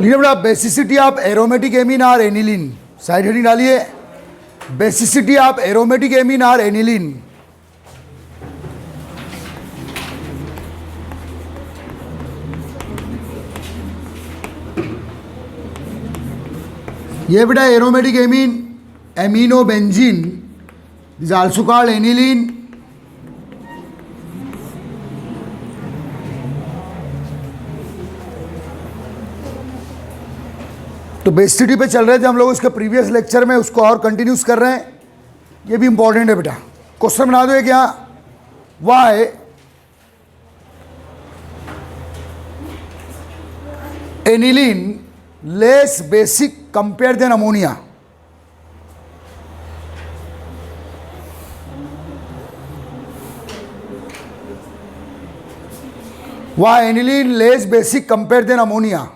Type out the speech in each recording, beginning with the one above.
लीजिए बेटा, basicity of aromatic amine और एनिलीन, साइड हेडिंग डालिए। बेसिसिटी ऑफ एरोमेटिक एमीन और एनिलीन। ये बेटा aromatic amine, amino benzene, is also called aniline. तो बेसिसिटी पे चल रहे थे हम लोग इसके प्रीवियस लेक्चर में, उसको और कंटिन्यूस कर रहे हैं। ये भी इंपॉर्टेंट है बेटा, क्वेश्चन बना दो क्या, why aniline less basic compare than ammonia. Why aniline less basic compare than ammonia.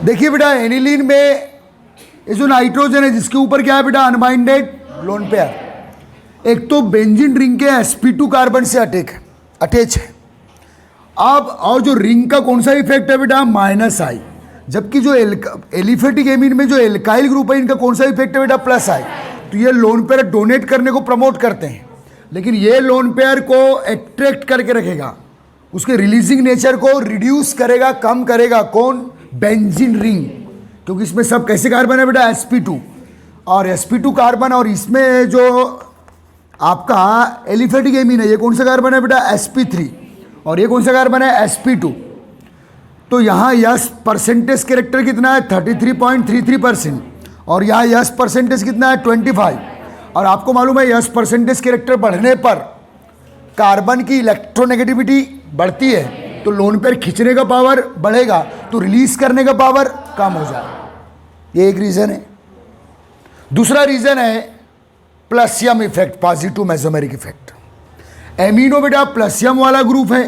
देखिए बेटा, एनिलीन में ये जो नाइट्रोजन है जिसके ऊपर क्या है बेटा, अनबाइंडेड लोन पेयर। एक तो बेंजीन रिंग के sp2 कार्बन से अटैच है। अब और जो रिंग का कौन सा इफेक्ट है बेटा, -I। जबकि जो एलिफेटिक एमीन में जो एल्काइल ग्रुप है इनका कौन सा इफेक्ट है बेटा, +I। तो ये लोन पेयर डोनेट करने को प्रमोट करते हैं, लेकिन ये लोन पेयर को अट्रैक्ट करके रखेगा, उसके रिलीजिंग नेचर को रिड्यूस करेगा, कम करेगा। कौन, बेंजीन रिंग, क्योंकि इसमें सब कैसे कार्बन है बेटा, sp2 और sp2 कार्बन, और इसमें जो आपका एलिफेटिक एमीन है ये कौन सा कार्बन है बेटा, sp3, और ये कौन सा कार्बन है, sp2। तो यहाँ यस परसेंटेज कैरेक्टर कितना है, 33.33%, और यहाँ यस परसेंटेज कितना है, 25। और आपको मालूम है यस परसेंटेज कैरेक्टर बढ़ने पर कार्बन की इलेक्ट्रोनेगेटिविटी बढ़ती है, तो लोन पेयर खींचने का पावर बढ़ेगा, तो रिलीज करने का पावर कम हो जाएगा। ये एक रीजन है। दूसरा रीजन है plus M effect, positive mesomeric effect. Amino बेटा प्लसियम वाला ग्रुप है,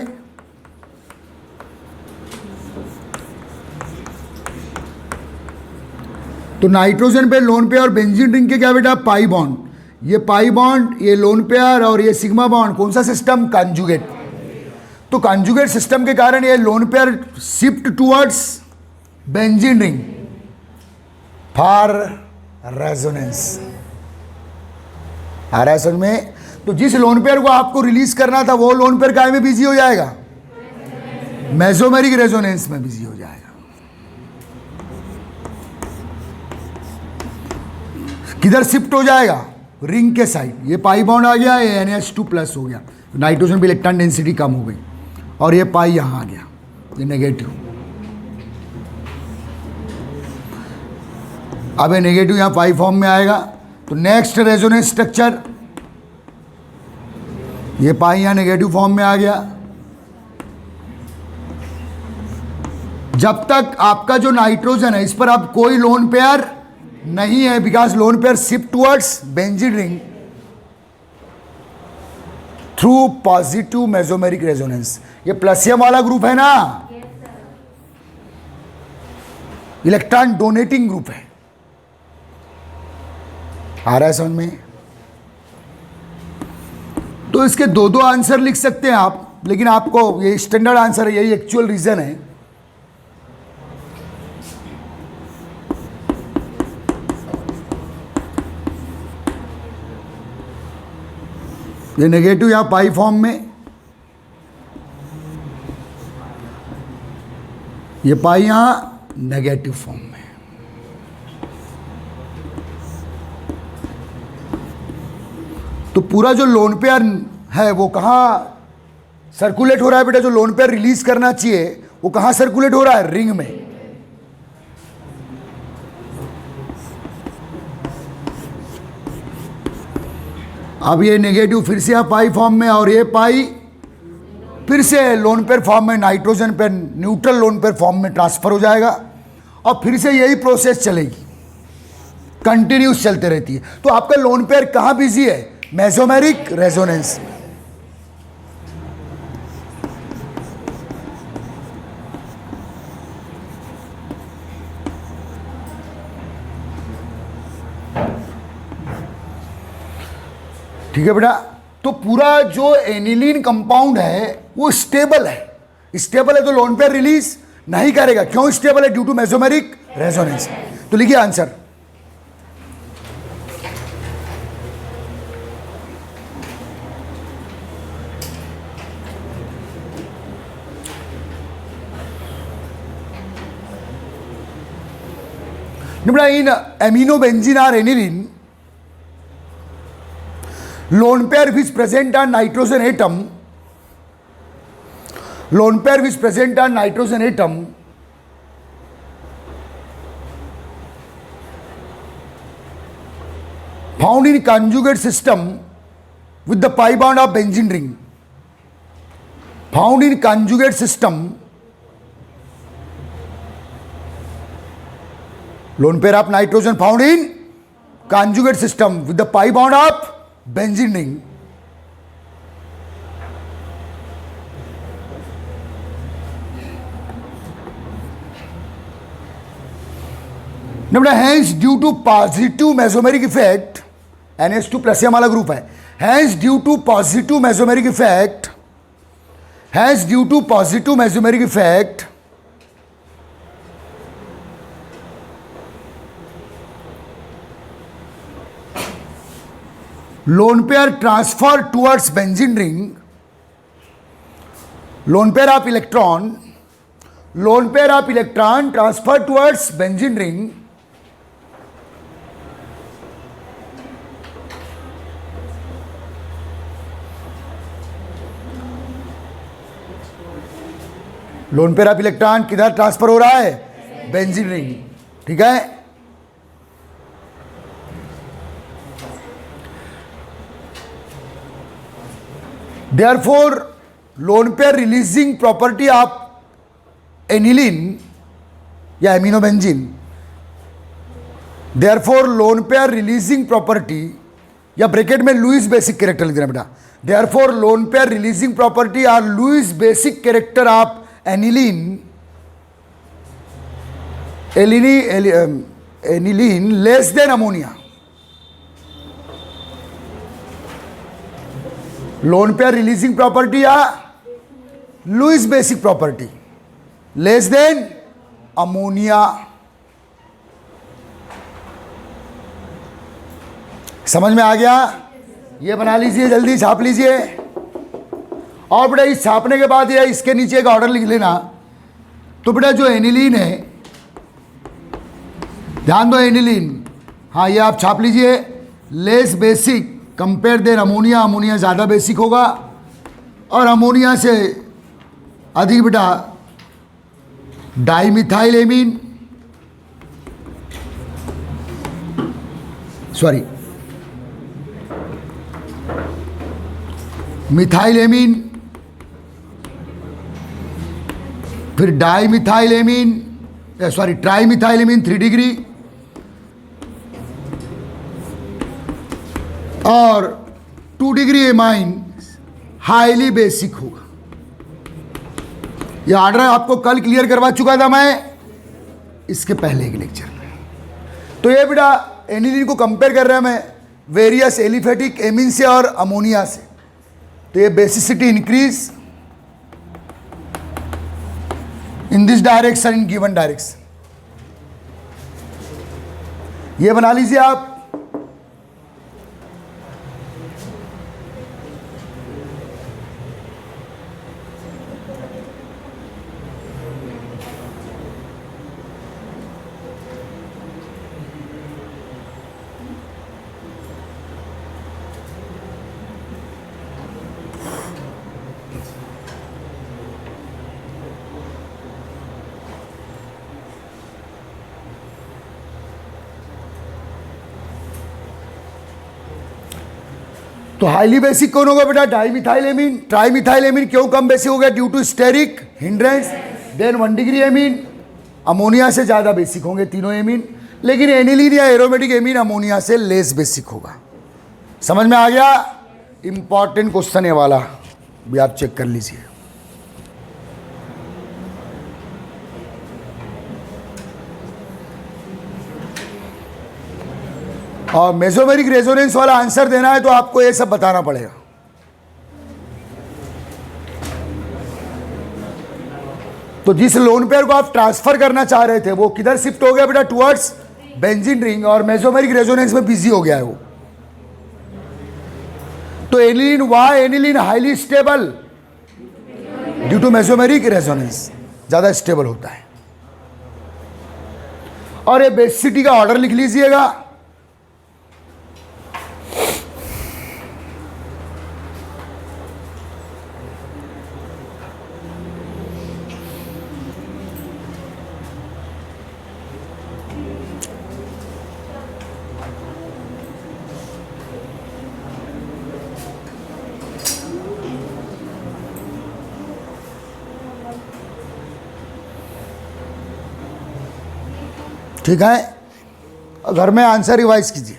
तो नाइट्रोजन पे लोन पेयर और बेंजीन रिंग के क्या बेटा, पाई बॉन्ड। ये पाई बॉन्ड, ये लोन पेयर और ये सिग्मा बॉन्ड, कौन सा सिस्टम, कंजुगेट। तो कंजुगेट सिस्टम के कारण ये lone pair shift towards benzene ring for resonance. आ रहा है समझ में। तो जिस लोन पेयर को आपको रिलीज करना था वो लोन पेयर काय में बिजी हो जाएगा, मेसोमेरिक रेजोनेंस में बिजी हो जाएगा। किधर शिफ्ट हो जाएगा, रिंग के साइड। ये पाई बॉन्ड आ गया, ये NH2+ हो गया, नाइट्रोजन की इलेक्ट्रॉन डेंसिटी कम हो गई, और ये पाई यहाँ आ गया, ये नेगेटिव। अब ये नेगेटिव यहाँ पाई फॉर्म में आएगा, तो नेक्स्ट रेजोनेंस स्ट्रक्चर, ये पाई यहाँ नेगेटिव फॉर्म में आ गया। जब तक आपका जो नाइट्रोजन है इस पर अब कोई लोन पेयर नहीं है, because loan pair shift towards benzene ring through positive mesomeric resonance. ये प्लसियम वाला ग्रुप है ना, इलेक्ट्रॉन डोनेटिंग ग्रुप है। आ रहा है समझ में। तो इसके दो दो आंसर लिख सकते हैं आप, लेकिन आपको ये स्टैंडर्ड आंसर है, यही एक्चुअल रीजन है। ये नेगेटिव यहाँ पाई फॉर्म में, ये पाई यहाँ नेगेटिव फॉर्म में। तो पूरा जो लोन पेयर है वो कहाँ सर्कुलेट हो रहा है बेटा, जो लोन पेयर रिलीज करना चाहिए वो कहाँ सर्कुलेट हो रहा है, रिंग में। अब ये नेगेटिव फिर से पाई फॉर्म में, और ये पाई फिर से लोन पेयर फॉर्म में, नाइट्रोजन पे न्यूट्रल लोन पेयर फॉर्म में ट्रांसफर हो जाएगा, और फिर से यही प्रोसेस चलेगी। कंटिन्यूस चलते रहती है। तो आपका लोन पेयर कहाँ बिजी है? Mesomeric resonance. ठीक है बेटा, तो पूरा जो एनिलीन कंपाउंड है वो स्टेबल है। स्टेबल है तो लोन पेयर रिलीज नहीं करेगा। क्यों स्टेबल है? Due to mesomeric resonance. तो लिखिए आंसर। इन एमिनो बेंजीन और aniline lone pair which present on nitrogen atom, lone pair which present on nitrogen atom found in conjugate system with the pi bond of benzene ring, found in conjugate system, lone pair of nitrogen found in conjugate system with the pi bond of benzene ring, hence due to positive mesomeric effect, NH2 plus वाला group है, hence due to positive mesomeric effect, hence due to positive mesomeric effect, lone pair transfer towards benzene ring, lone pair of electron transfer towards benzene ring, lone pair of electron किधर transfer हो रहा है? Benzene ring. ठीक है, therefore lone pair releasing property of aniline या aminobenzene, therefore lone pair releasing property या bracket में Lewis basic character लिख देना बेटा, therefore lone pair releasing property or Lewis basic character of aniline less than ammonia, lone pair releasing property या Lewis basic property less than ammonia. समझ में आ गया? ये बना लीजिए, जल्दी छाप लीजिए। और बेटा इस छापने के बाद या इसके नीचे एक ऑर्डर लिख लेना। तो बेटा जो एनिलीन है, ध्यान दो, एनिलीन, हाँ ये आप छाप लीजिए, less basic compare than ammonia, ammonia ज़्यादा बेसिक होगा और अमोनिया से अधिक बेटा dimethyl amine, sorry methyl amine, फिर dimethyl amine, sorry trimethyl amine 3 degree और 2 डिग्री एमाइन हाईली बेसिक होगा। यह ऑर्डर आपको कल क्लियर करवा चुका था मैं इसके पहले के लेक्चर में। तो ये बेटा एनिलीन को कंपेयर कर रहा है मैं वेरियस एलिफेटिक एमीन से और अमोनिया से। तो ये basicity increase in this direction, in given direction. ये बना लीजिए आप। तो हाईली बेसिक कौन होगा बेटा? Dimethyl amine. ट्राईमिथाइल एमीन क्यों कम बेसिक हो गया? Due to steric hindrance. Then 1 degree amine, ammonia से ज़्यादा बेसिक होंगे तीनों एमीन। लेकिन एनिलीन या एरोमेटिक एमीन अमोनिया से लेस बेसिक होगा। समझ में आ गया? इंपॉर्टेंट क्वेश्चन है वाला, भी आप चेक कर लीजिए। और मेसोमेरिक रेजोनेंस वाला आंसर देना है तो आपको ये सब बताना पड़ेगा। तो जिस लोन पेयर को आप ट्रांसफर करना चाह रहे थे वो किधर शिफ्ट हो गया बेटा? टुवर्ड्स बेंजीन रिंग, और मेसोमेरिक रेजोनेंस में बिजी हो गया है वो। तो aniline, why aniline highly stable? Due to mesomeric resonance, ज्यादा स्टेबल होता है। और ये बेसिसिटी का ऑर्डर लिख लीजिएगा। ठीक है, घर में आंसर रिवाइज कीजिए।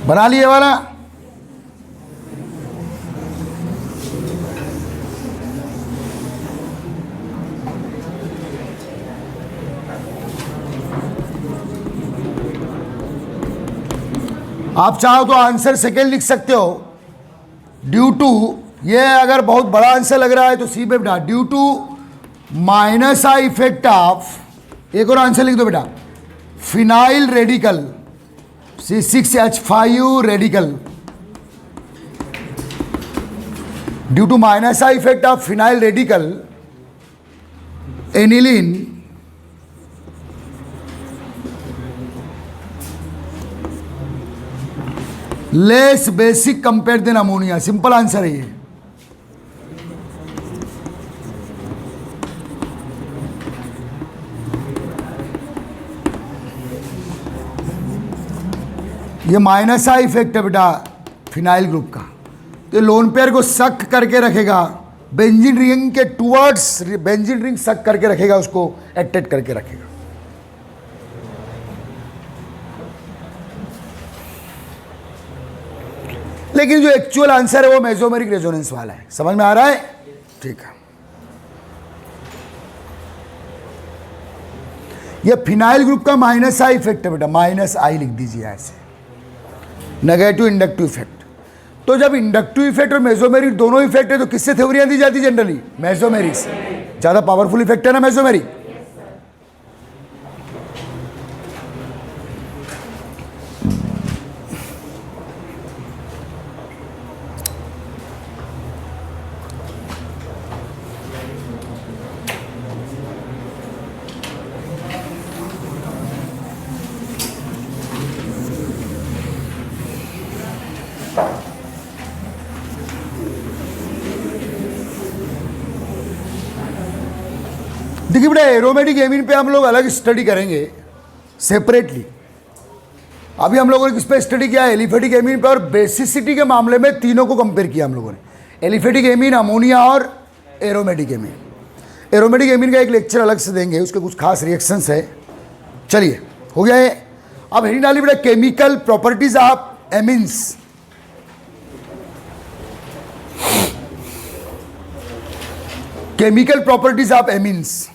बना लिए वाला? आप चाहो तो आंसर सेकेंड लिख सकते हो। ड्यू टू, ये अगर बहुत बड़ा आंसर लग रहा है तो सी पे बेटा, due to minus I effect of, एक और आंसर लिख दो बेटा, phenyl radical C6H5 radical, due to minus I effect of phenyl radical aniline less basic compare than ammonia. Simple answer है ये। ये माइनस आई इफेक्ट है बेटा फिनाइल ग्रुप का, तो लोन पेयर को सक करके रखेगा, बेंजीन रिंग के टुवर्ड्स बेंजीन रिंग सक करके रखेगा, उसको एक्टेट करके रखेगा। लेकिन जो एक्चुअल आंसर है वो मेसोमेरिक रेजोनेंस वाला है। समझ में आ रहा है? ठीक है। ये फिनाइल ग्रुप का माइनस आई इफेक्ट है बेटा, माइनस आई लिख दीजिए ऐसे, नेगेटिव इंडक्टिव इफेक्ट। तो जब इंडक्टिव इफेक्ट और मेसोमेरिक दोनों इफेक्ट है तो किससे थ्योरियां दी जाती है जनरली? मेसोमेरिक से। ज्यादा पावरफुल इफेक्ट है ना मेसोमेरिक। देखिए बेटा, एरोमेटिक एमीन पे हम लोग अलग स्टडी करेंगे सेपरेटली। अभी हम लोगों ने किस पे स्टडी किया? एलिफेटिक एमीन पे, और बेसिसिटी के मामले में तीनों को कंपेयर किया हम लोगों ने, एलिफेटिक एमीन, अमोनिया और एरोमेटिक एमीन। एरोमेटिक एमीन का एक लेक्चर अलग से देंगे, उसके कुछ खास रिएक्शंस है। चलिए, हो गया है। अब हेडिंग डाली बेटा, chemical properties of amines. Chemical properties of amines.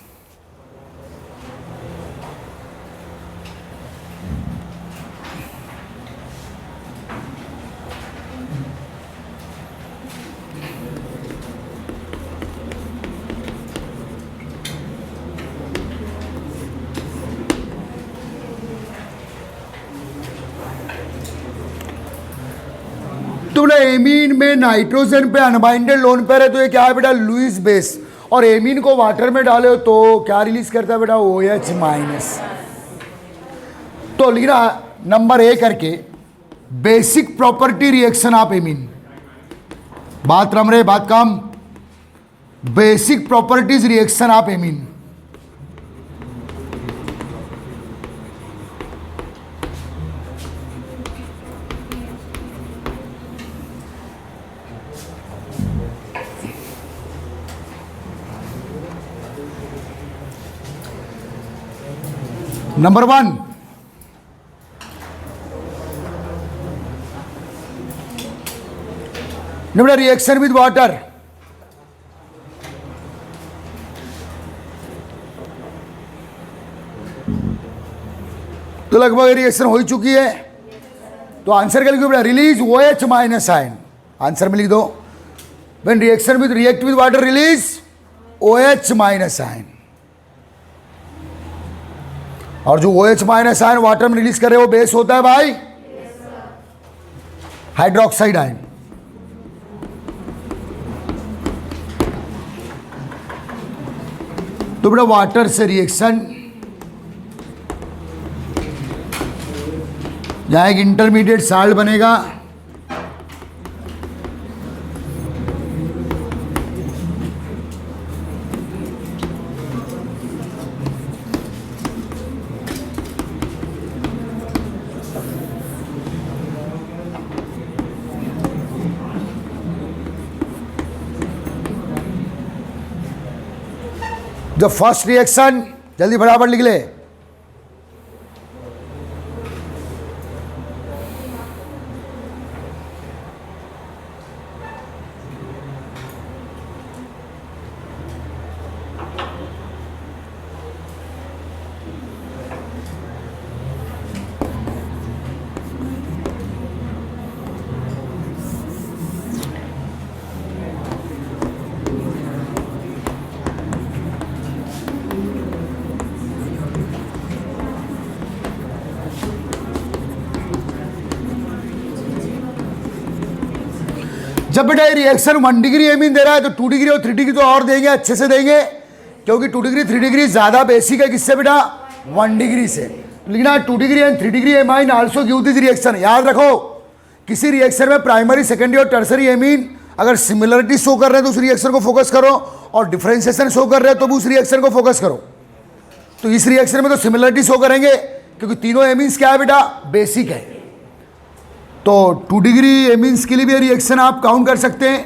तो बेटा एमीन में नाइट्रोजन पे अनबाइंडेड लोन पेयर है, तो ये क्या है बेटा? Lewis base. और एमीन को वाटर में डाले तो क्या रिलीज करता है बेटा? OH minus. तो लिखना नंबर ए करके, basic property reaction of amine. बात रम रहे, बात कम। Basic properties reaction of amine. Number 1, बेटा रिएक्शन विद वाटर, तो लगभग रिएक्शन हो ही चुकी है, तो आंसर क्या लिखो बेटा, release OH minus ion, answer में लिख दो, when reaction with react with water release OH minus ion, और जो OH माइनस आयन वाटर में रिलीज करे वो बेस होता है भाई हाइड्रोक्साइड आयन। तो बेटा वाटर से रिएक्शन जहां एक इंटरमीडिएट साल्ट बनेगा, जो फर्स्ट रिएक्शन, जल्दी फटाफट लिख ले, जब बेटा ये रिएक्शन 1 डिग्री एमीन दे रहा है तो 2 डिग्री और 3 डिग्री तो और देंगे, अच्छे से देंगे, क्योंकि 2 डिग्री 3 डिग्री ज्यादा बेसिक है किससे बेटा, 1 डिग्री से। लिखना 2 degree and 3 degree amine also give this reaction. याद रखो किसी रिएक्शन में प्राइमरी, सेकेंडरी और टर्सरी एमीन अगर सिमिलरिटी शो कर रहे हैं तो उस रिएक्शन को फोकस करो, और डिफरेंशिएशन शो कर रहे हैं तो भी उस रिएक्शन को फोकस करो। तो इस रिएक्शन में तो सिमिलरिटी शो करेंगे क्योंकि तीनों एमीन्स क्या है बेटा, बेसिक है। तो 2 डिग्री एमीन्स के लिए भी रिएक्शन आप काउंट कर सकते हैं।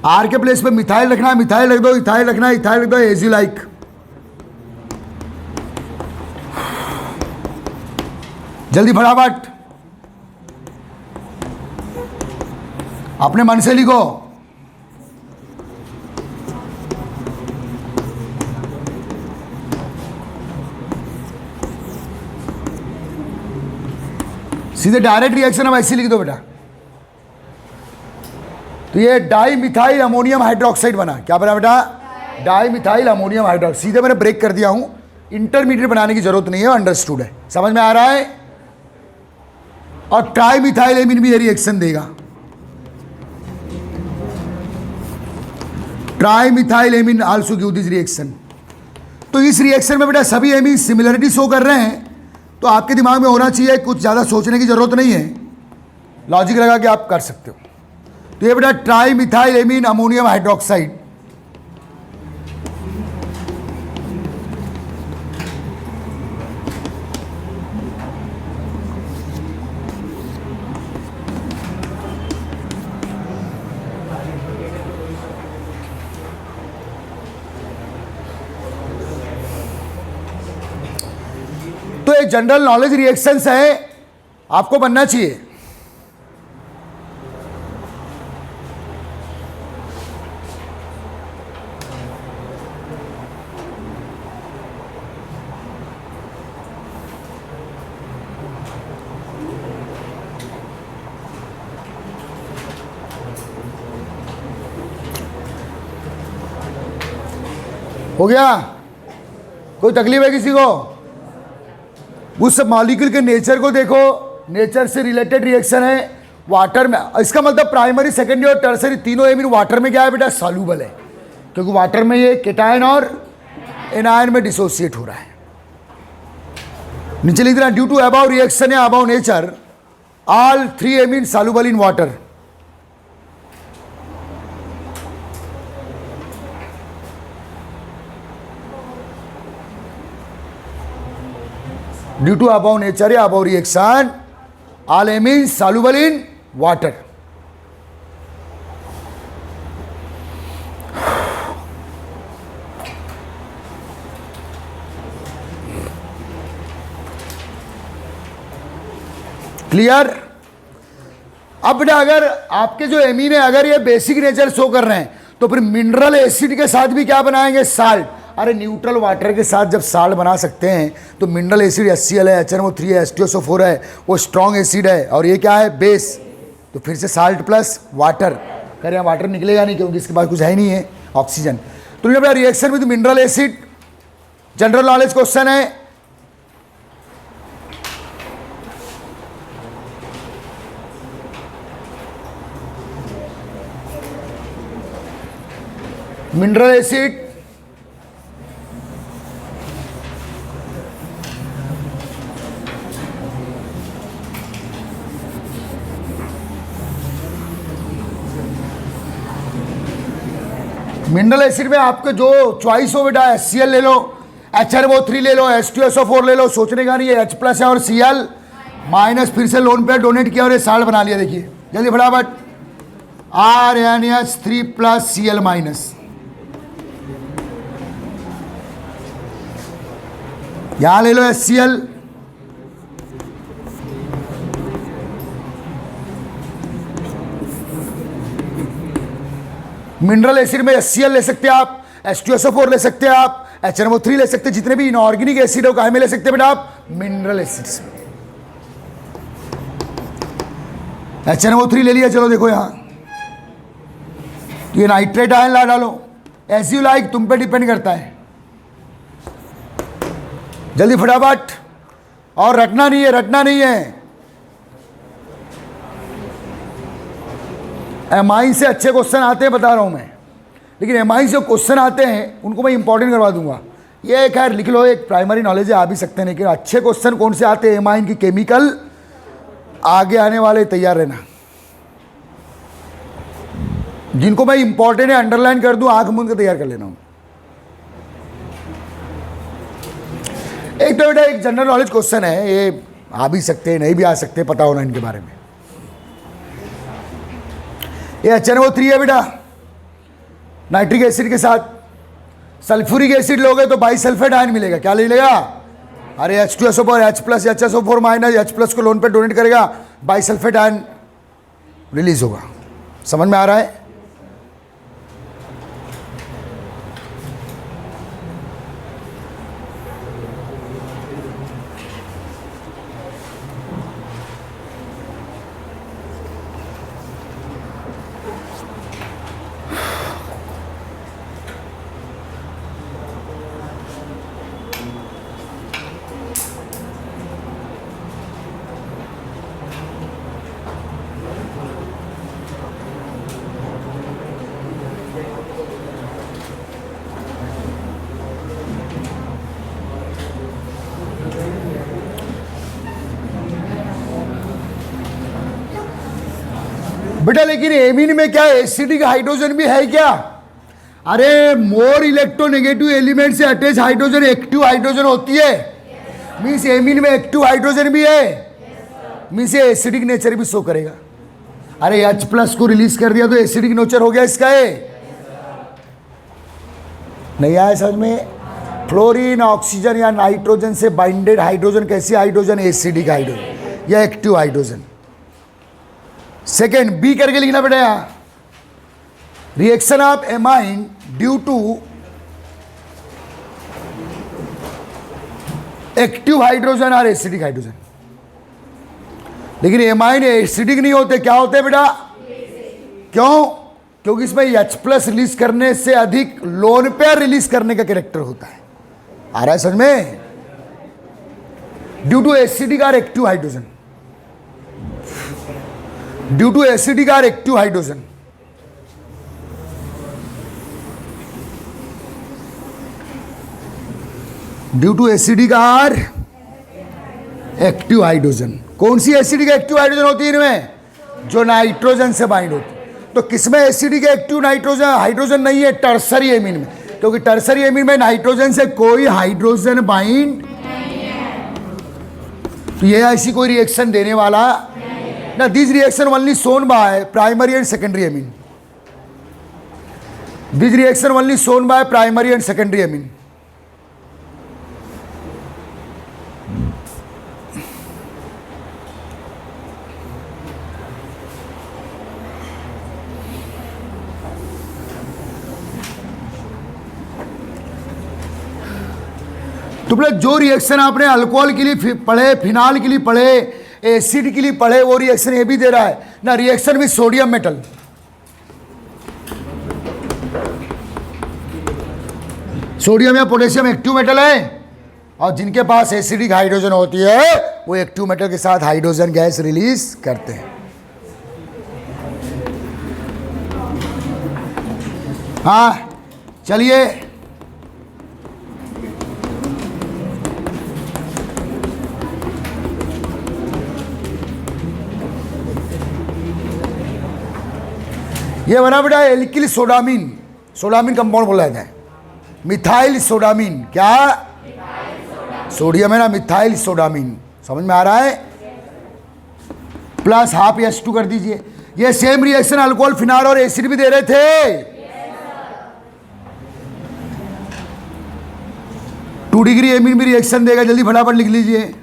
आर के प्लेस पे मिथाइल रखना है, मिथाइल रख दो, इथाइल रखना है, इथाइल रख दो, एज यू लाइक। जल्दी फटाफट अपने मन से लिखो। सीधे डायरेक्ट रिएक्शन हम ऐसे लिख दो बेटा। तो ये डाई मिथाइल अमोनियम हाइड्रोक्साइड बना, क्या बना बेटा, डाई मिथाइल अमोनियम हाइड्रोक्साइड। सीधे मैंने ब्रेक कर दिया हूं, इंटरमीडिएट बनाने की जरूरत नहीं है, अंडरस्टूड है, समझ में आ रहा है। और ट्राई मिथाइल एमीन भी ये रिएक्शन देगा, tri methyl amine also give this reaction. तो इस रिएक्शन में बेटा सभी एमीन सिमिलरिटी शो कर रहे हैं, तो आपके दिमाग में होना चाहिए, कुछ ज़्यादा सोचने की जरूरत नहीं है, लॉजिक लगा के आप कर सकते हो। तो ये बेटा tri methyl amine ammonium hydroxide, तो एक जनरल नॉलेज रिएक्शंस है, आपको बनना चाहिए। हो गया, कोई तकलीफ है किसी को? उस मॉलिक्यूल के नेचर को देखो, नेचर से रिलेटेड रिएक्शन है वाटर में। इसका मतलब प्राइमरी, सेकेंडरी और टर्सरी तीनों एमीन वाटर में क्या है बेटा, सॉल्यूबल है, क्योंकि वाटर में ये केटायन और एनायन में डिसोसिएट हो रहा है। नीचे लिख देना, ड्यू टू अबाउ रिएक्शन या about nature all 3 amine soluble in water. Due to about nature या about reaction all amines soluble in water. Clear? अब बेटा अगर आपके जो एमीन है अगर ये बेसिक नेचर शो कर रहे हैं तो फिर मिनरल एसिड के साथ भी क्या बनाएंगे? साल्ट। अरे न्यूट्रल वाटर के साथ जब साल्ट बना सकते हैं तो मिनरल एसिड HCl है, HNO3 है, H2SO4 है, वो स्ट्रॉन्ग एसिड है और ये क्या है? बेस। तो फिर से साल्ट प्लस वाटर, कह यहाँ वाटर निकलेगा नहीं क्योंकि इसके पास कुछ है नहीं है, ऑक्सीजन। तो ये बेटा reaction with mineral acid, general knowledge question है। मिनरल एसिड मिनरल एसिड में आपको जो चॉइस हो बेटा HCl ले लो, HNO3 ले लो, H2SO4 ले लो, सोचने का नहीं है। H+ है और Cl माइनस, फिर से लोन पेयर डोनेट किया और ये साल्ट बना लिया। देखिए जल्दी फटाफट, RNH3 + Cl-। यहां ले लो HCl, मिनरल एसिड में HCl ले सकते हैं आप, H2SO4 ले सकते हैं आप, HNO3 ले सकते हैं, जितने भी इनऑर्गेनिक एसिड हो कहाँ में ले सकते हैं बेटा आप? मिनरल एसिड्स में। HNO3 ले लिया, चलो देखो यहाँ ये नाइट्रेट आयन ला डालो, एज यू लाइक, तुम पे डिपेंड करता है। जल्दी फटाफट, और रटना नहीं है, रटना नहीं है। एमाइन से अच्छे क्वेश्चन आते हैं बता रहा हूं मैं, लेकिन एमाइन से क्वेश्चन आते हैं उनको मैं इंपॉर्टेंट करवा दूंगा। ये खैर लिख लो, एक प्राइमरी नॉलेज है, आ भी सकते हैं, लेकिन अच्छे क्वेश्चन कौन से आते हैं एमाइन की केमिकल, आगे आने वाले तैयार रहना। जिनको मैं इंपॉर्टेंट है अंडरलाइन कर दूं, आंख मूंद के तैयार कर लेना हूं। एक तो बेटा एक जनरल नॉलेज क्वेश्चन है, ये आ भी सकते हैं नहीं भी आ सकते, पता होना इनके बारे में। ये HNO3 है बेटा, नाइट्रिक एसिड के साथ सल्फ्यूरिक एसिड लोगे तो बाइसल्फेट आयन मिलेगा। क्या मिलेगा? अरे H2SO4 H+ HSO4 minus H+ को लोन पे डोनेट करेगा, बाइसल्फेट आयन रिलीज होगा। समझ में आ रहा है? बेटा लेकिन एमीन में क्या एसिडिक हाइड्रोजन भी है क्या? अरे मोर इलेक्ट्रोनेगेटिव एलिमेंट से अटैच हाइड्रोजन एक्टिव हाइड्रोजन होती है। मीन्स एमीन में एक्टिव हाइड्रोजन भी है, मीन्स ये एसिडिक नेचर भी शो करेगा। अरे H+ को रिलीज कर दिया तो एसिडिक नेचर हो गया इसका। नहीं आया समझ में? फ्लोरीन ऑक्सीजन या नाइट्रोजन से बाइंडेड हाइड्रोजन कैसी हाइड्रोजन? एसिडिक हाइड्रोजन या एक्टिव हाइड्रोजन। सेकेंड बी करके लिखना बेटा यहां, reaction of amine due to active hydrogen और एसिडिक हाइड्रोजन। लेकिन एमाइन एसिडिक नहीं होते, क्या होते हैं बेटा? क्यों? क्योंकि इसमें H+ रिलीज करने से अधिक लोन पेयर रिलीज करने का कैरेक्टर होता है। आ रहा है समझ में? ड्यू टू एसिडिक और active hydrogen, due to acidic और active hydrogen. Due to acidic और एक्टिव हाइड्रोजन। कौन सी एसिडिक एक्टिव हाइड्रोजन होती है इनमें? जो नाइट्रोजन से बाइंड होती है। तो किसमें एसिडिक एक्टिव नाइट्रोजन हाइड्रोजन नहीं है? टर्सरी एमीन में, क्योंकि टर्सरी एमीन में नाइट्रोजन से कोई हाइड्रोजन बाइंड नहीं है। तो ये ऐसी कोई रिएक्शन देने वाला ना। This reaction only shown by primary and secondary amine. This reaction only shown by primary and secondary amine. तो बोले जो रिएक्शन आपने अल्कोहल के लिए पढ़े, फिनाल के लिए पढ़े, एसिड के लिए पढ़े, वो रिएक्शन ये भी दे रहा है ना। Reaction with sodium metal, sodium या पोटेशियम एक्टिव मेटल है, और जिनके पास एसिडिक हाइड्रोजन होती है वो एक्टिव मेटल के साथ हाइड्रोजन गैस रिलीज करते हैं। हाँ चलिए, ये बना बेटा एल्किल सोडामीन, सोडामीन कंपाउंड बोला जाता है। मिथाइल सोडामीन, क्या सोडियम है ना, मिथाइल सोडामीन, समझ में आ रहा है। प्लस हाफ H2 कर दीजिए। ये सेम रिएक्शन अल्कोहल, फिनाल और एसिड भी दे रहे थे। 2 डिग्री एमीन भी रिएक्शन देगा, जल्दी फटाफट लिख लीजिए।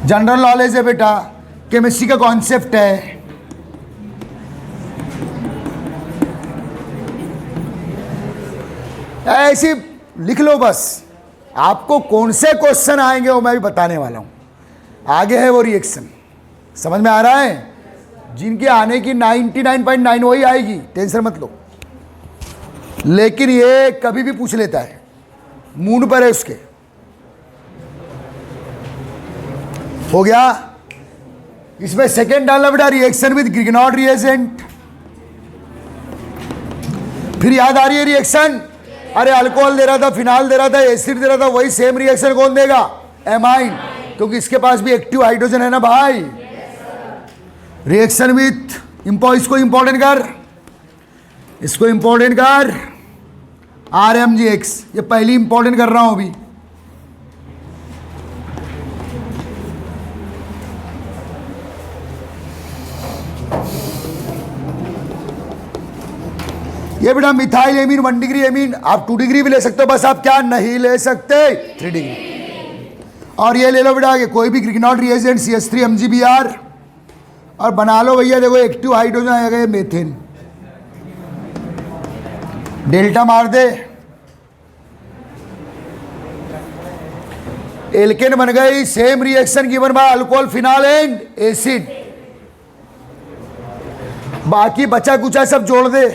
जनरल नॉलेज है बेटा, केमिस्ट्री का कॉन्सेप्ट है। ऐसी लिख लो बस, आपको कौन से क्वेश्चन आएंगे वो मैं भी बताने वाला हूं। आगे है वो रिएक्शन, समझ में आ रहा है। जिनके आने की 99.9 वही आएगी, टेंशन मत लो। लेकिन ये कभी भी पूछ लेता है, मूड पर है उसके। हो गया। इसमें सेकेंड डालना बेटा, रिएक्शन विद ग्रिग्नॉड रिएजेंट। फिर याद आ रही है रिएक्शन, अरे अल्कोहल दे रहा था, फिनाल दे रहा था, एसिड दे रहा था, वही सेम रिएक्शन कौन देगा? एमाइन, क्योंकि इसके पास भी एक्टिव हाइड्रोजन है ना भाई। रिएक्शन विथ इसको इंपॉर्टेंट कर, इसको इंपॉर्टेंट कर, RMgX, ये पहली इंपॉर्टेंट कर रहा हूं अभी। ये बेटा मिथाइल एमीन 1 डिग्री एमीन, आप 2 डिग्री भी ले सकते हो, बस आप क्या नहीं ले सकते 3 डिग्री। और ये ले लो बेटा, ये कोई भी ग्रिग्नॉड रिएजेंट CH3 MgBr, और बना लो भैया, देखो एक्टिव हाइड्रोजन आएगा ये मेथेन, डेल्टा मार दे, एल्केन बन गई। Same reaction given by alcohol, phenol and acid. बाकी बचा कुचा सब जोड़ दे।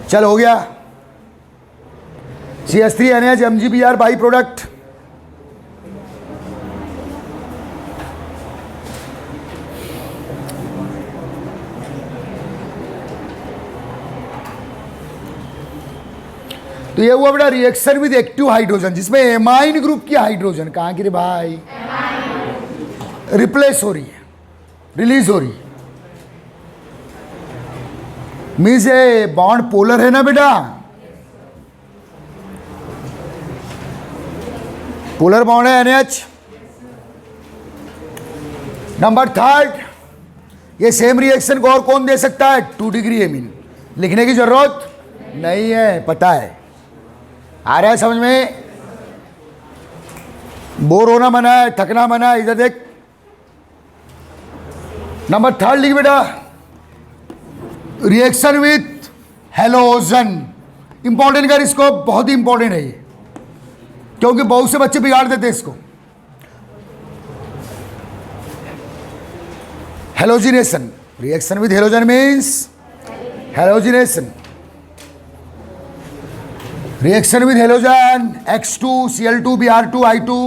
चल हो गया। CH3 NH MgBr by product. तो ये हुआ बेटा रिएक्शन विद एक्टिव हाइड्रोजन, जिसमें एमाइन ग्रुप की हाइड्रोजन कहां की रे भाई, रिप्लेस हो रही है, रिलीज हो रही है। मीन्स ये बॉन्ड पोलर है ना बेटा, पोलर बॉन्ड है NH। नंबर 3, ये सेम रिएक्शन को और कौन दे सकता है? 2 डिग्री एमीन। लिखने की जरूरत नहीं है, पता है। आ रहा है समझ में? बोर होना मना है, थकना मना है। इधर देख, नंबर 3 लिख बेटा, रिएक्शन विथ हेलोजन। इंपॉर्टेंट कर इसको, बहुत ही इंपॉर्टेंट है ये, क्योंकि बहुत से बच्चे बिगाड़ देते हैं इसको। Halogenation, reaction with halogen means halogenation. Reaction with halogen, X2 Cl2 Br2 I2।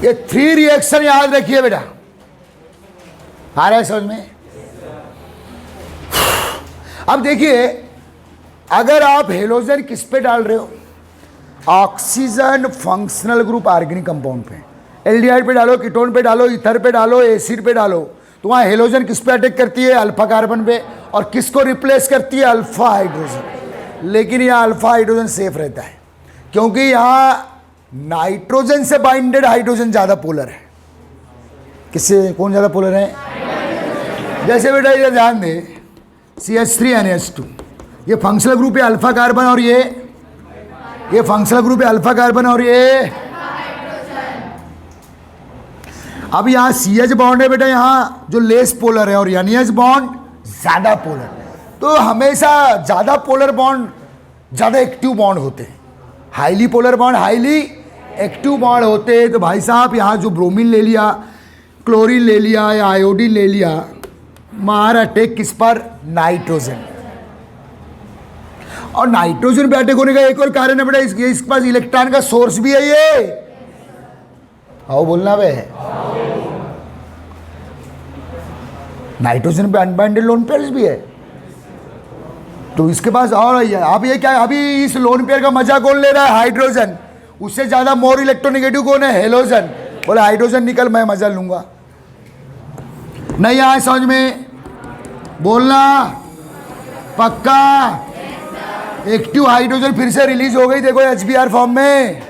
ये 3 रिएक्शन याद रखिए बेटा। आ रहा है समझ में? अब देखिए, अगर आप हेलोजन किस पे डाल रहे हो? Oxygen functional group organic compound पे, एल्डिहाइड पे डालो, कीटोन पे डालो, ईथर पे डालो, एसिड पे डालो, तो वहाँ हेलोजन किस पे अटैक करती है? अल्फा कार्बन पे। और किसको रिप्लेस करती है? Alpha hydrogen. लेकिन यहाँ अल्फा हाइड्रोजन सेफ रहता है, क्योंकि यहाँ नाइट्रोजन से बाइंडेड हाइड्रोजन ज़्यादा पोलर है। किससे? कौन ज़्यादा पोलर है? जैसे बेटा इधर ध्यान दे, CH3 NH2, ये फंक्शनल ग्रुप है अल्फा कार्बन, और ये ये फंक्शनल ग्रुप है अल्फा कार्बन और ये अब यहाँ CH बॉन्ड है बेटा, यहाँ जो लेस पोलर है, और NH बॉन्ड ज़्यादा पोलर। तो हमेशा ज़्यादा पोलर बॉन्ड ज़्यादा एक्टिव बॉन्ड होते हैं, highly polar bond highly active bond होते हैं। तो भाई साहब यहाँ जो ब्रोमीन ले लिया, क्लोरीन ले लिया या आयोडीन ले लिया, मार अटैक किस पर? नाइट्रोजन। और नाइट्रोजन पे अटैक होने का एक और कारण है बेटा, इसके पास इलेक्ट्रॉन का सोर्स भी है। ये आओ बोलना बे, नाइट्रोजन पे अनबाइंडेड लोन पेयर्स भी है, तो इसके पास और है। अब ये क्या, अभी इस लोन पेयर का मजा कौन ले रहा है? हाइड्रोजन। उससे ज्यादा मोर इलेक्ट्रोनेगेटिव कौन है? हेलोजन। बोले हाइड्रोजन निकल, मैं मजा लूंगा। नहीं आए समझ में? बोलना पक्का। एक्टिव हाइड्रोजन फिर से रिलीज हो गई, देखो HBr फॉर्म में।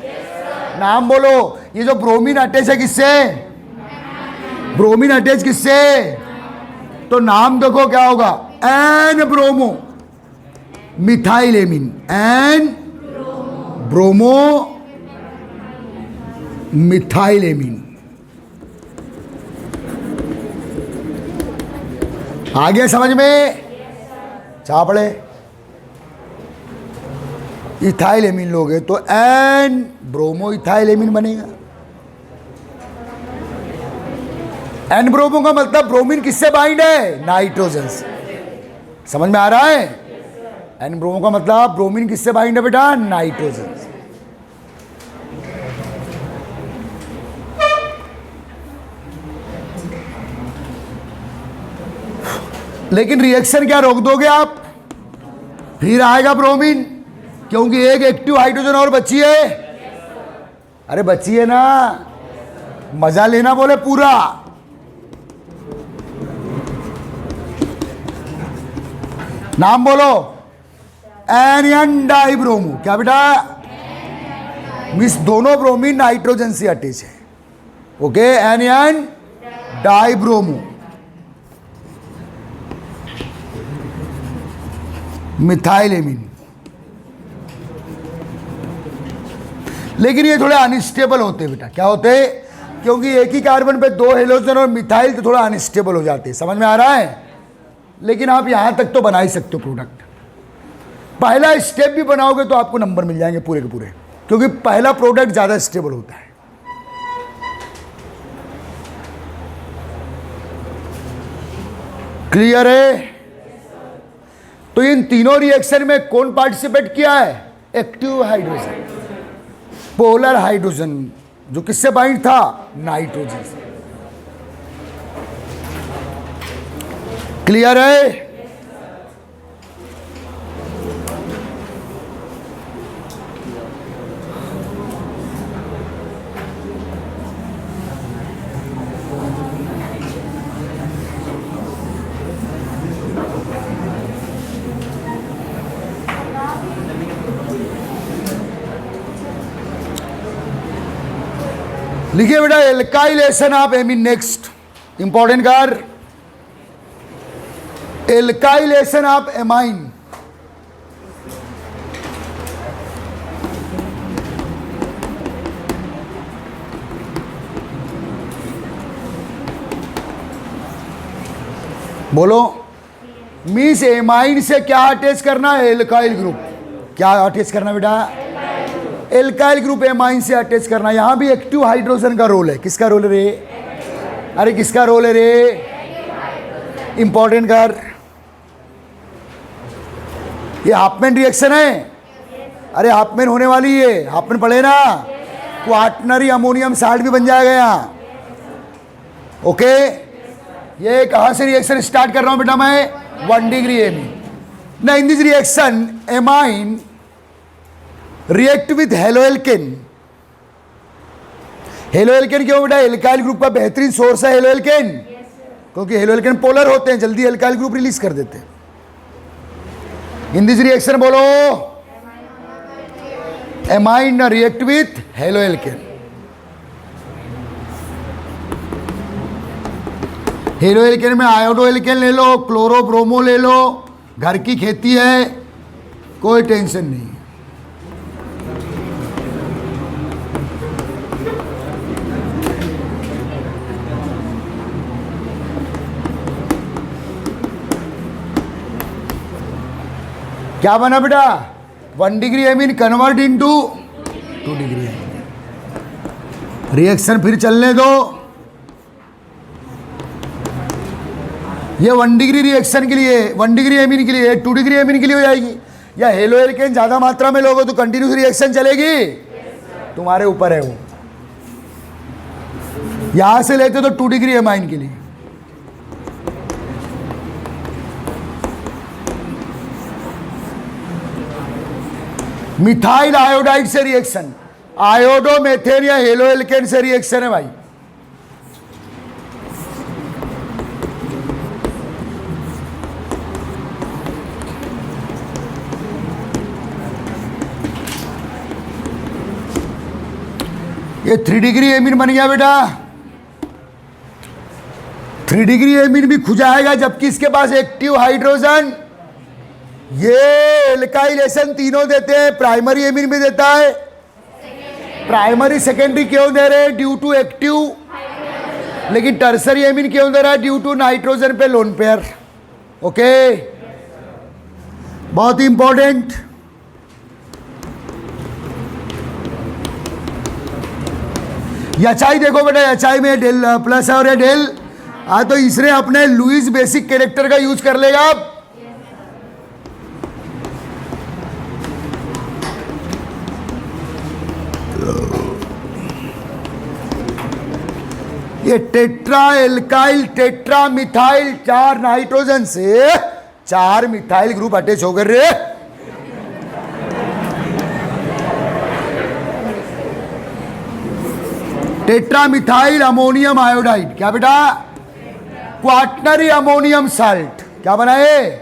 नाम बोलो। ये जो ब्रोमीन अटैच है किससे? ब्रोमीन अटैच किससे? तो नाम देखो क्या होगा? N bromo methylamine, N bromo methylamine. आ गया समझ में? चापड़े इथाइलेमिन लोगे तो एन ब्रोमो इथाइलेमिन बनेगा। एन ब्रोमो का मतलब ब्रोमीन किससे बाइंड है? नाइट्रोजन से। समझ में आ रहा है? एन ब्रोमो का मतलब ब्रोमीन किससे बाइंड है बेटा? नाइट्रोजन से। लेकिन रिएक्शन क्या रोक दोगे आप? फिर आएगा ब्रोमीन, क्योंकि एक एक्टिव हाइड्रोजन और बची है। अरे बची है ना, मजा लेना बोले पूरा। नाम बोलो। N N dibromo. क्या बेटा? मिस दोनों ब्रोमीन नाइट्रोजन से अटैच है। Okay, N N dibromo methylamine. लेकिन ये थोड़े अनस्टेबल होते हैं बेटा। क्या होते हैं? क्योंकि एक ही कार्बन पे दो हेलोजन और मिथाइल, तो थोड़ा अनस्टेबल हो जाते हैं। समझ में आ रहा है? लेकिन आप यहां तक तो बना ही सकते हो प्रोडक्ट। पहला स्टेप भी बनाओगे तो आपको नंबर मिल जाएंगे पूरे के पूरे, क्योंकि पहला प्रोडक्ट ज्यादा स्टेबल होता है। क्लियर है? तो इन तीनों रिएक्शन में कौन पार्टिसिपेट किया है? एक्टिव हाइड्रोजन, पोलर हाइड्रोजन, जो किससे बाइंड था? नाइट्रोजन से। क्लियर है? लिखिए बेटा alkylation of amine. Next important car, alkylation of amine. बोलो। मीन्स एमाइन से क्या अटैच करना है? Alkyl group. क्या अटैच करना बेटा? एल्काइल ग्रुप एमाइन से अटैच करना। यहां भी एक्टिव हाइड्रोजन का रोल है। किसका रोल है रे? अरे किसका रोल है रे? इंपॉर्टेंट कर। ये हाफमैन रिएक्शन है। अरे हाफमैन होने वाली है, हाफमैन पढ़े ना। क्वार्टनरी अमोनियम साल्ट भी बन जाएगा यहाँ। ओके, ये कहां से रिएक्शन स्टार्ट कर रहा हूं बेटा मैं? 1 डिग्री एमीन। ना in this reaction amine react with haloalkane. Haloalkane क्यों बेटा? एल्काइल ग्रुप का बेहतरीन सोर्स है हेलोएल्केन, क्योंकि हेलोएल्केन पोलर होते हैं, जल्दी एल्काइल ग्रुप रिलीज कर देते हैं। इन दिस रिएक्शन बोलो, amine react with haloalkane. Haloalkane में आयोडोएल्केन ले लो, क्लोरो ब्रोमो ले लो, घर की खेती है, कोई टेंशन नहीं। क्या बना बेटा? 1 degree amine convert into 2 degree amine. Reaction फिर चलने दो। ये 1 डिग्री रिएक्शन के लिए, 1 डिग्री एमीन के लिए, 2 डिग्री एमीन के लिए हो जाएगी। या हेलो एल्केन ज़्यादा मात्रा में लोगे तो कंटिन्यूस रिएक्शन चलेगी, तुम्हारे ऊपर है वो। यहां से लेते तो 2 डिग्री एमाइन के लिए। मिथाइल आयोडाइड से रिएक्शन, आयोडो मेथेन या हेलो एल्केन से रिएक्शन है भाई। ये 3 डिग्री एमीन बन गया बेटा। 3 डिग्री एमीन भी खुजाएगा जबकि इसके पास एक्टिव हाइड्रोजन, ये एल्काइलेशन तीनों देते हैं। प्राइमरी एमीन भी देता है। प्राइमरी सेकेंडरी क्यों दे रहे हैं? Due to active. लेकिन टर्सरी एमीन क्यों दे रहा है? ड्यू टू नाइट्रोजन पे लोन पेयर। ओके, बहुत इंपॉर्टेंट। एचआई देखो बेटा, एचआई में डेल प्लस है और ये डेल। हाँ, तो इसने अपने लुईस बेसिक कैरेक्टर का यूज कर लेगा। अब ये tetra alkyl tetra methyl, 4 nitrogen से 4 मिथाइल ग्रुप अटैच होकर रे। टेट्रा मिथाइल अमोनियम आयोडाइड, क्या बेटा? Quaternary ammonium salt. क्या बनाए?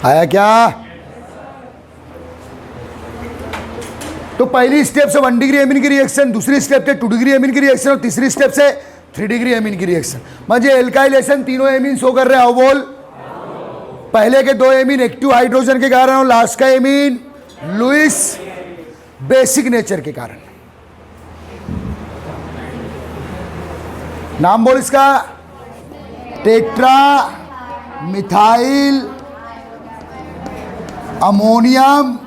आया क्या? तो पहली स्टेप से 1 डिग्री एमीन की रिएक्शन, दूसरी स्टेप से 2 डिग्री एमीन की रिएक्शन और तीसरी स्टेप से 3 डिग्री एमीन की रिएक्शन। मुझे एल्काइलेशन तीनों एमीन शो कर रहे हैं। बोल, पहले के 2 एमीन एक्टिव हाइड्रोजन के कारण और लास्ट का एमीन लुईस बेसिक नेचर के कारण। नाम बोल इसका, टेट्रा मिथाइल अमोनियम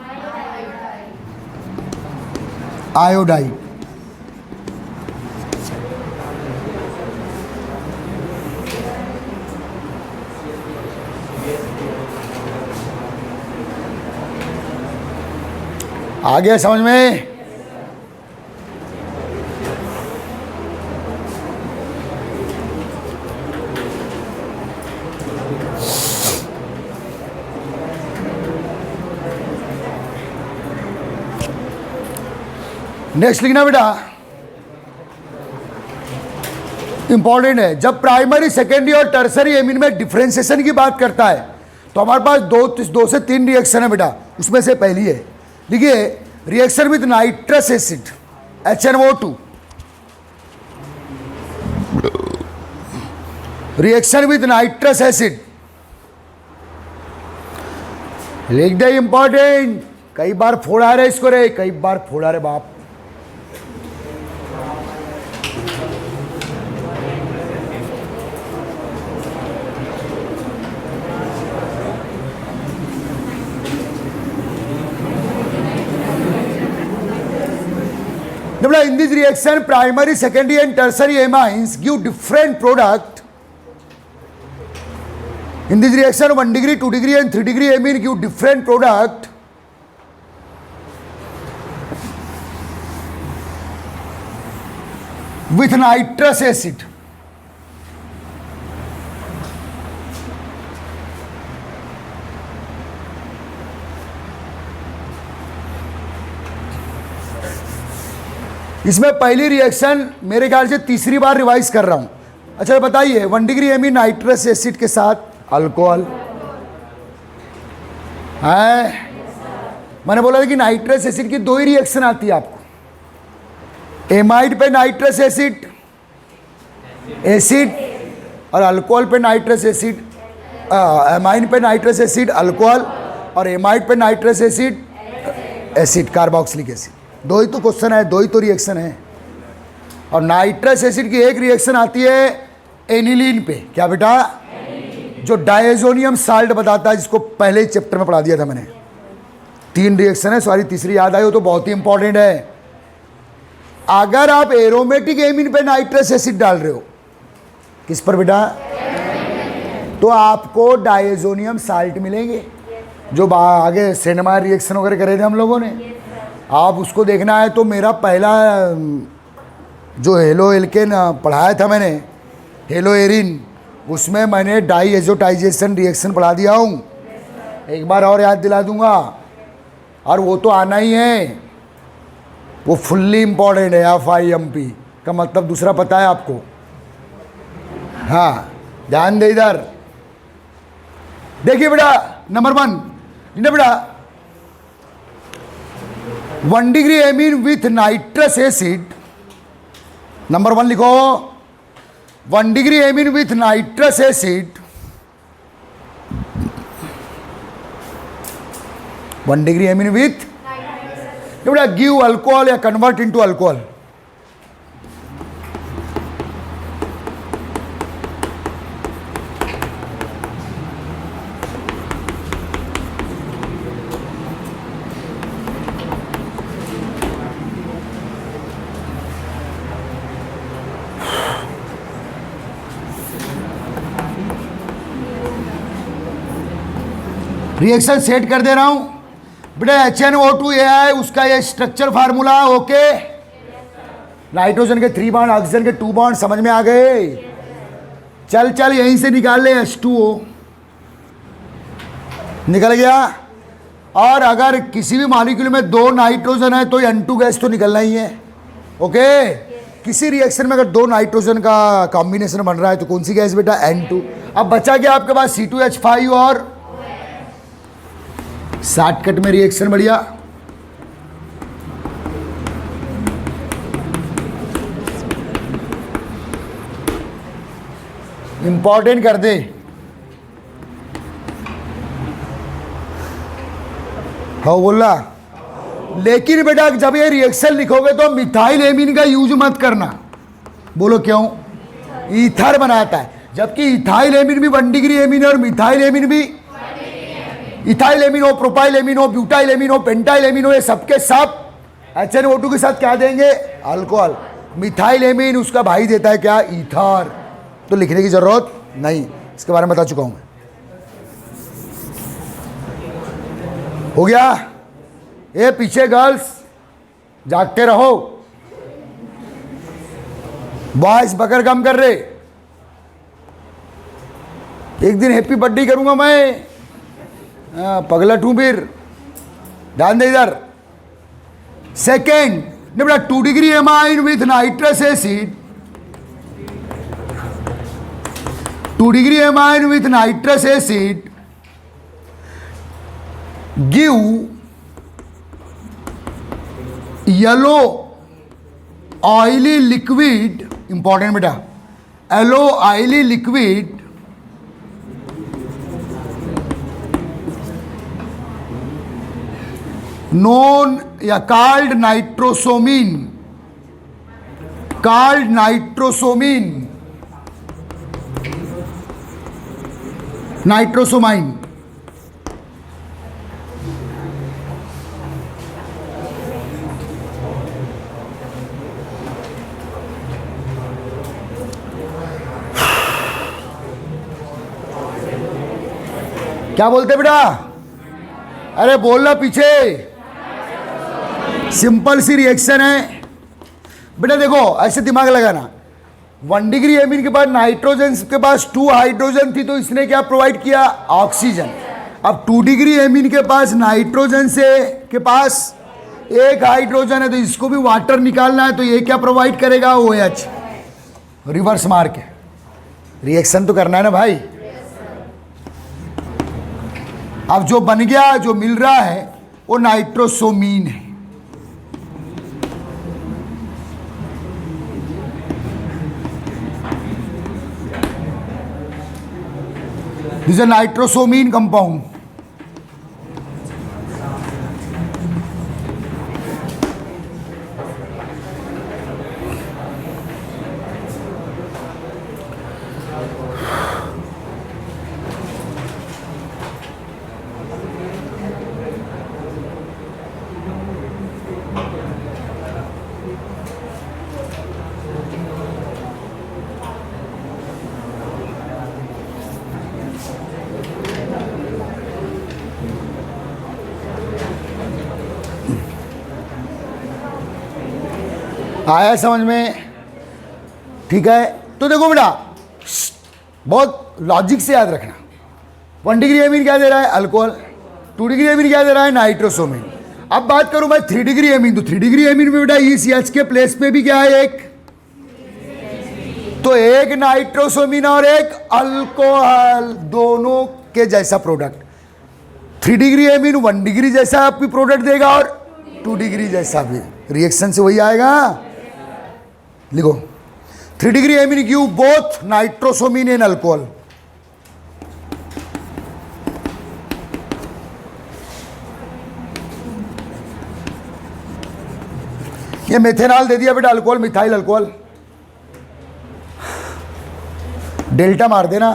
आयोडाइड। आ गया समझ में? नेक्स्ट लिखना बेटा, इंपॉर्टेंट है। जब प्राइमरी सेकेंडरी और टर्सरी एमीन में डिफरेंशिएशन की बात करता है तो हमारे पास 2 से 3 रिएक्शन है बेटा। उसमें से पहली है, देखिए, reaction with nitrous acid HNO2, reaction with nitrous acid. लिख दे, इंपॉर्टेंट। कई बार फोड़ा रहे इसको रे, कई बार फोड़ा रे बाप। In this reaction, primary, secondary and tertiary amines give different product. In this reaction, 1 degree, 2 degree and 3 degree amine give different product. With nitrous acid. इसमें पहली रिएक्शन मेरे ख्याल से तीसरी बार रिवाइज कर रहा हूं। अच्छा बताइए, 1 डिग्री एमीन नाइट्रस एसिड के साथ अल्कोहल है। मैंने बोला था कि नाइट्रस एसिड की 2 ही रिएक्शन आती है आपको, एमाइड पे नाइट्रस एसिड और अल्कोहल पे नाइट्रस एसिड, एमाइन पे नाइट्रस एसिड अल्कोहल और एमाइड पे नाइट्रस एसिड कार्बोक्सिलिक एसिड। दो ही तो क्वेश्चन है, दो ही तो रिएक्शन है। और नाइट्रस एसिड की एक रिएक्शन आती है एनिलीन पे, क्या बेटा? जो डायजोनियम साल्ट बताता है, जिसको पहले ही चैप्टर में पढ़ा दिया था मैंने। 3 रिएक्शन है, सॉरी तीसरी याद आई हो तो बहुत ही इंपॉर्टेंट है। अगर आप एरोमेटिक एमीन पे नाइट्रस एसिड डाल रहे हो, किस पर बेटा? तो आपको डायजोनियम साल्ट मिलेंगे, जो आगे सेनेमायर रिएक्शन वगैरह करे थे हम लोगों ने। आप उसको देखना है तो मेरा पहला जो हेलो एल्केन पढ़ाया था मैंने, हेलो एरिन, उसमें मैंने डाई एजोटाइजेशन रिएक्शन पढ़ा दिया हूँ। एक बार और याद दिला दूंगा, और वो तो आना ही है, वो फुल्ली इम्पॉर्टेंट है। FIMP का मतलब दूसरा पता है आपको? हाँ, ध्यान दे इधर। देखिए बेटा, नंबर 1 बेटा, 1 degree amine with nitrous acid, number 1 लिखो, 1 degree amine with nitrous acid, 1 degree amine with बेटा गिव अल्कोहल या convert into alcohol. Reaction set कर दे रहा हूं बेटा। HNO2 ये है, उसका ये स्ट्रक्चर फार्मूला, ओके। नाइट्रोजन के 3 बॉन्ड, ऑक्सीजन के 2 बॉन्ड, समझ में आ गए? चल चल यहीं से निकाल ले, H2O निकल गया। और अगर किसी भी मॉलिक्यूल में 2 नाइट्रोजन है तो N2 गैस तो निकलना ही है, ओके। किसी रिएक्शन में अगर 2 नाइट्रोजन का कॉम्बिनेशन बन रहा है तो कौन सी गैस बेटा? N2। अब बचा गया आपके पास C2H5 और शॉर्टकट में रिएक्शन बढ़िया। इंपॉर्टेंट कर दे, हाँ बोला। लेकिन बेटा जब ये रिएक्शन लिखोगे तो मिथाइल एमीन का यूज मत करना। बोलो क्यों? ईथर बनाता है, जबकि इथाइल एमीन भी 1 डिग्री एमीन है और मिथाइल एमीन भी, इथाइल एमीन हो, प्रोपाइल एमीन हो, ब्यूटाइल एमीन हो, पेंटाइल एमीन हो, ये सबके सब HNO2 के साथ क्या देंगे? अल्कोहल। मिथाइल एमीन उसका भाई देता है क्या? ईथर। तो लिखने की जरूरत नहीं, इसके बारे में बता चुका हूं मैं। हो गया? ये पीछे गर्ल्स जागते रहो, बॉयज बकर कम कर रहे। एक दिन हैप्पी बर्थडे करूंगा मैं, पगलट हूं फिर। ध्यान दे इधर। सेकेंड बेटा 2 degree amine with nitrous acid, 2 degree amine with nitrous acid give yellow oily liquid, important बेटा, येलो ऑयली लिक्विड नोन या कॉल्ड नाइट्रोसोमिन, कॉल्ड नाइट्रोसोमिन, नाइट्रोसोमाइन। क्या बोलते बेटा? अरे बोलना पीछे। सिंपल सी रिएक्शन है बेटा। देखो ऐसे दिमाग लगाना, 1 डिग्री एमीन के बाद नाइट्रोजन के पास 2 हाइड्रोजन थी, तो इसने क्या प्रोवाइड किया? ऑक्सीजन। अब 2 डिग्री एमीन के पास नाइट्रोजन से के पास 1 हाइड्रोजन है, तो इसको भी वाटर निकालना है, तो ये क्या प्रोवाइड करेगा? OH। रिवर्स मार के रिएक्शन तो करना है ना भाई। अब जो बन गया, जो मिल रहा है वो नाइट्रोसोमीन है। This is nitrosamine compound. आया समझ में? ठीक है, तो देखो बेटा, बहुत लॉजिक से याद रखना। 1 डिग्री एमीन क्या दे रहा है? अल्कोहल। 2 डिग्री एमीन क्या दे रहा है? नाइट्रोसोमीन। अब बात करूं मैं 3 डिग्री एमीन, तो 3 डिग्री एमीन में बेटा इस एच के प्लेस पे भी क्या है? एक, तो एक नाइट्रोसोमीन और एक अल्कोहल, दोनों के जैसा प्रोडक्ट। 3 डिग्री एमीन 1 डिग्री जैसा भी प्रोडक्ट देगा और 2 डिग्री जैसा भी, रिएक्शन से वही आएगा। लिखो 3 degree amine give both nitrosamine and alcohol. ये मेथेनॉल दे दिया बेटा, अल्कोहल, मिथाइल अल्कोहल, डेल्टा मार देना।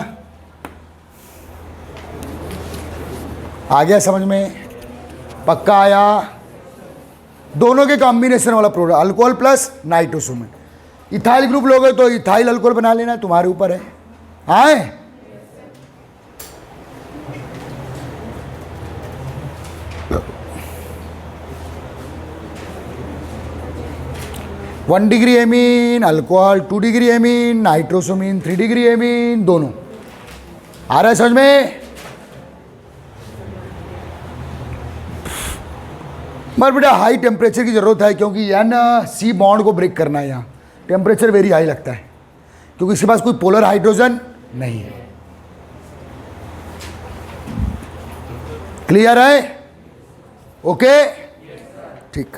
आ गया समझ में? पक्का आया? दोनों के कॉम्बिनेशन वाला product, alcohol plus nitrosamine. Ethyl group लोगे तो इथाइल अल्कोहल बना लेना, तुम्हारे ऊपर है। आए 1 degree amine alcohol, 2 degree amine nitrosamine, 3 degree amine, दोनों। आ रहा है समझ में? मगर बेटा हाई टेम्परेचर की जरूरत है, क्योंकि एन सी बॉन्ड को ब्रेक करना है। यहाँ टेम्परेचर वेरी हाई लगता है, क्योंकि इसके पास कोई पोलर हाइड्रोजन नहीं है। क्लियर है? ओके, ठीक।